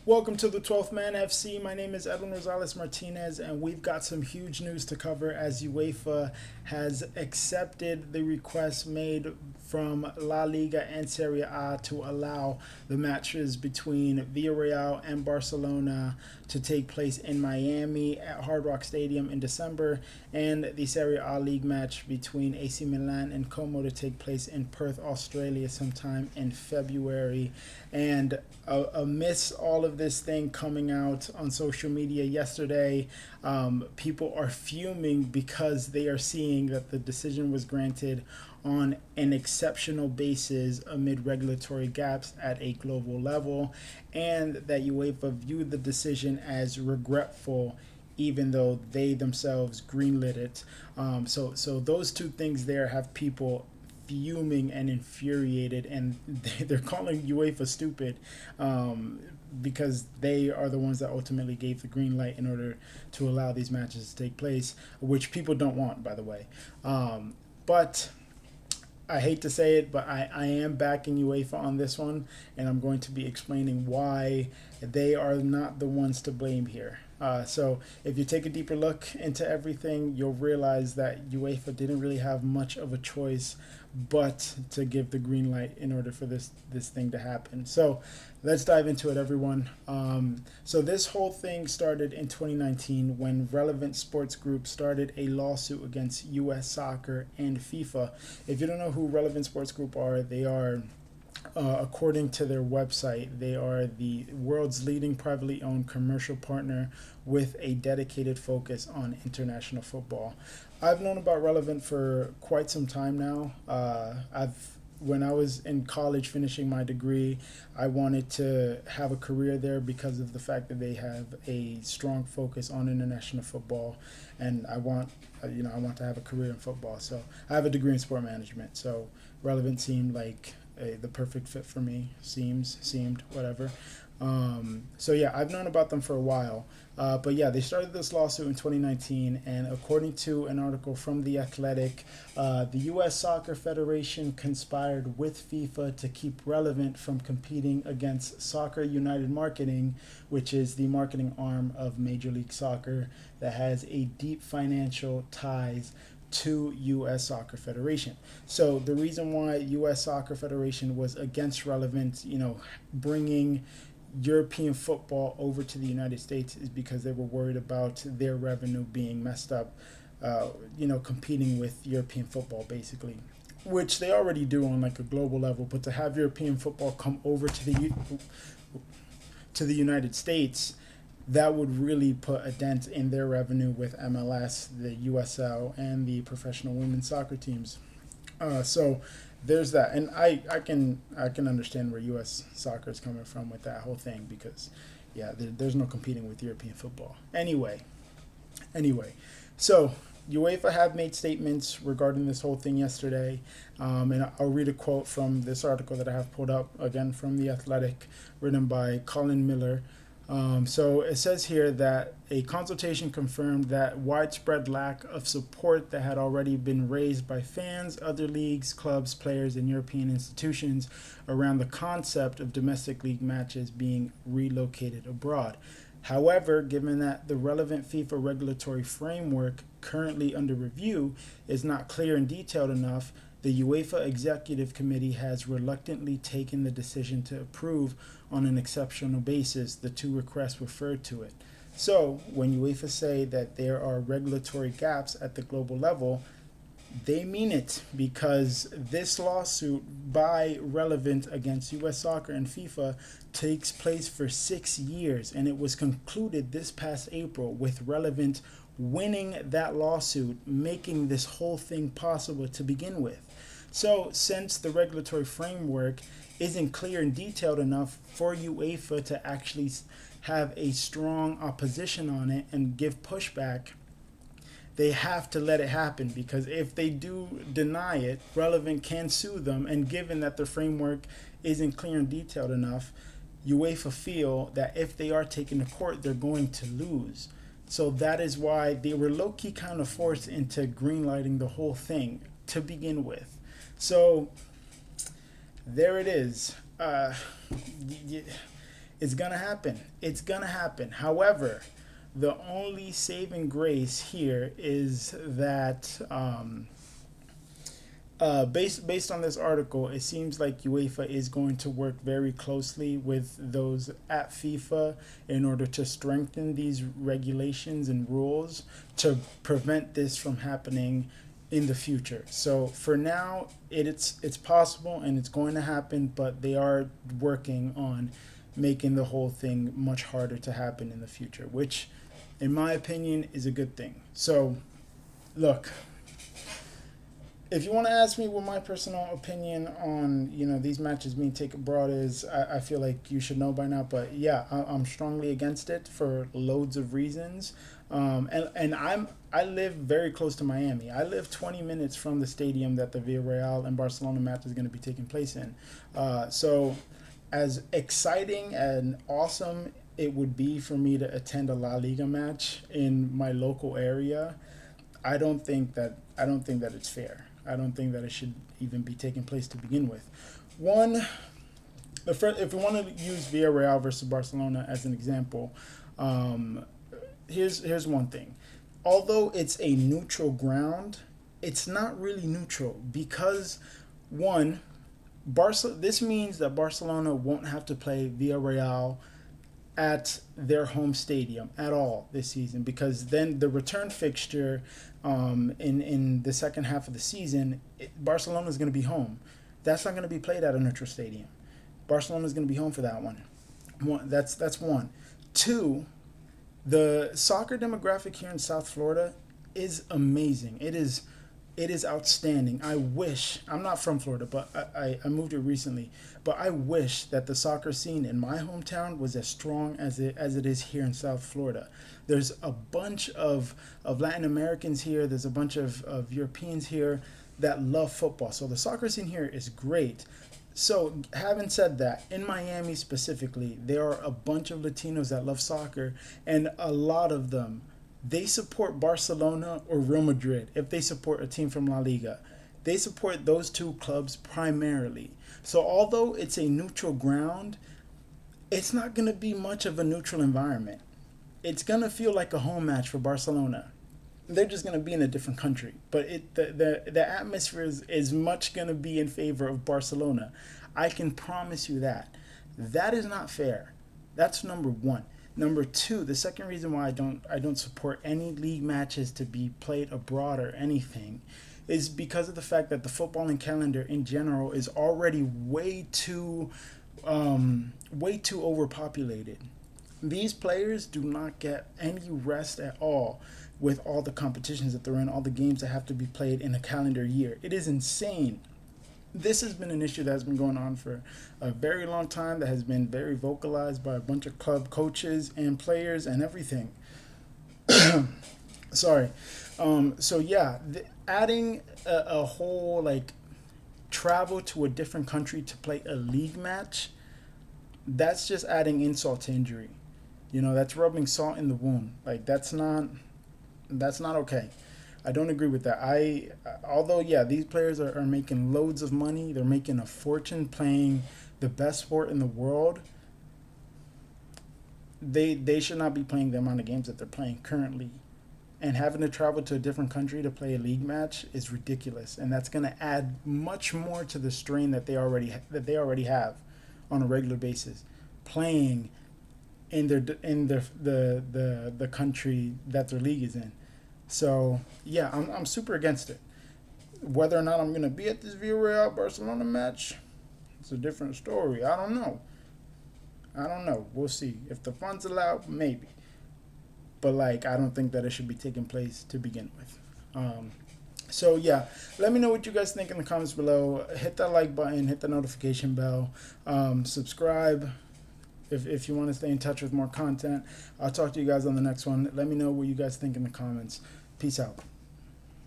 Welcome to the 12th Man FC. My name is Edwin Rosales Martinez, and we've got some huge news to cover as UEFA has accepted the request made from La Liga and Serie A to allow the matches between Villarreal and Barcelona to take place in Miami at Hard Rock Stadium in December, and the Serie A League match between AC Milan and Como to take place in Perth, Australia sometime in February. And amidst all of this thing coming out on social media yesterday, people are fuming because they are seeing that the decision was granted on an exceptional basis amid regulatory gaps at a global level, and that UEFA viewed the decision as regretful even though they themselves greenlit it. So those two things there have people fuming and infuriated, and they're calling UEFA stupid, because they are the ones that ultimately gave the green light in order to allow these matches to take place, which people don't want, by the way. But I hate to say it, but I am backing UEFA on this one, and I'm going to be explaining why they are not the ones to blame here. So if you take a deeper look into everything, you'll realize that UEFA didn't really have much of a choice but to give the green light in order for this thing to happen. So let's dive into it, everyone. So this whole thing started in 2019 when Relevant Sports Group started a lawsuit against U.S. Soccer and FIFA. If you don't know who Relevant Sports Group are, they are according to their website, they are the world's leading privately owned commercial partner with a dedicated focus on international football. I've known about Relevant for quite some time now. When I was in college finishing my degree, I wanted to have a career there because of the fact that they have a strong focus on international football, and I want to have a career in football. So I have a degree in sport management. So Relevant seemed like the perfect fit for me. Seemed whatever. So yeah, I've known about them for a while. But yeah, they started this lawsuit in 2019, and according to an article from The Athletic, the U.S. Soccer Federation conspired with FIFA to keep Relevant from competing against Soccer United Marketing, which is the marketing arm of Major League Soccer that has a deep financial ties to U.S. Soccer Federation. So the reason why U.S. Soccer Federation was against Relevant, bringing European football over to the United States is because they were worried about their revenue being messed up, competing with European football basically, which they already do on like a global level. But to have European football come over to the United States, that would really put a dent in their revenue with MLS, the USL, and the professional women's soccer teams. So there's that, and I can understand where U.S. soccer is coming from with that whole thing because, yeah, there's no competing with European football. Anyway, so UEFA have made statements regarding this whole thing yesterday, and I'll read a quote from this article that I have pulled up again from The Athletic, written by Colin Miller. So it says here that a consultation confirmed that widespread lack of support that had already been raised by fans, other leagues, clubs, players, and European institutions around the concept of domestic league matches being relocated abroad. However, given that the relevant FIFA regulatory framework currently under review is not clear and detailed enough, the UEFA Executive Committee has reluctantly taken the decision to approve on an exceptional basis the two requests referred to it. So, when UEFA say that there are regulatory gaps at the global level, they mean it, because this lawsuit by Relevant against U.S. Soccer and FIFA takes place for 6 years, and it was concluded this past April with Relevant winning that lawsuit, making this whole thing possible to begin with. So, since the regulatory framework isn't clear and detailed enough for UEFA to actually have a strong opposition on it and give pushback, they have to let it happen, because if they do deny it, Relevant can sue them, and given that the framework isn't clear and detailed enough, UEFA feel that if they are taken to court, they're going to lose. So that is why they were low-key kind of forced into greenlighting the whole thing to begin with. So there it is. It's gonna happen. It's gonna happen. However, the only saving grace here is that based on this article, it seems like UEFA is going to work very closely with those at FIFA in order to strengthen these regulations and rules to prevent this from happening in the future. So for now, it's possible and it's going to happen, but they are working on making the whole thing much harder to happen in the future, which, in my opinion, is a good thing. So, look, if you want to ask me what my personal opinion on these matches being taken abroad is, I feel like you should know by now. But yeah, I'm strongly against it for loads of reasons. And I live very close to Miami. I live 20 minutes from the stadium that the Villarreal and Barcelona match is going to be taking place in. So as exciting and awesome it would be for me to attend a La Liga match in my local area, I don't think that it's fair. I don't think that it should even be taking place to begin with. If we want to use Villarreal versus Barcelona as an example, here's one thing. Although it's a neutral ground, it's not really neutral because, one, this means that Barcelona won't have to play Villarreal at their home stadium at all this season, because then the return fixture in the second half of the season, Barcelona is going to be home. That's not going to be played at a neutral stadium. Barcelona is going to be home for that one. That's one. Two, the soccer demographic here in South Florida is amazing. It is outstanding. I wish, I'm not from Florida, but I moved here recently, but I wish that the soccer scene in my hometown was as strong as it is here in South Florida. There's a bunch of Latin Americans here. There's a bunch of Europeans here that love football. So the soccer scene here is great. So having said that, in Miami specifically, there are a bunch of Latinos that love soccer, and a lot of them, they support Barcelona or Real Madrid if they support a team from La Liga. They support those two clubs primarily. So although it's a neutral ground, it's not going to be much of a neutral environment. It's going to feel like a home match for Barcelona. They're just going to be in a different country. But the atmosphere is much going to be in favor of Barcelona. I can promise you that. That is not fair. That's number one. Number two, the second reason why I don't support any league matches to be played abroad or anything is because of the fact that the footballing calendar in general is already way too overpopulated. These players do not get any rest at all with all the competitions that they're in, all the games that have to be played in a calendar year. It is insane. This has been an issue that has been going on for a very long time, that has been very vocalized by a bunch of club coaches and players and everything. Sorry. So yeah, adding a whole travel to a different country to play a league match, that's just adding insult to injury. That's rubbing salt in the wound. That's not okay. I don't agree with that. Although these players are making loads of money, they're making a fortune playing the best sport in the world. They should not be playing the amount of games that they're playing currently, and having to travel to a different country to play a league match is ridiculous, and that's going to add much more to the strain that they already have on a regular basis, playing in the country that their league is in. So yeah, I'm super against it. Whether or not I'm gonna be at this Villarreal Barcelona match, it's a different story. I don't know. We'll see. If the funds allow, maybe. But I don't think that it should be taking place to begin with. So yeah, let me know what you guys think in the comments below. Hit that like button, hit the notification bell, subscribe if you want to stay in touch with more content. I'll talk to you guys on the next one. Let me know what you guys think in the comments. Peace out.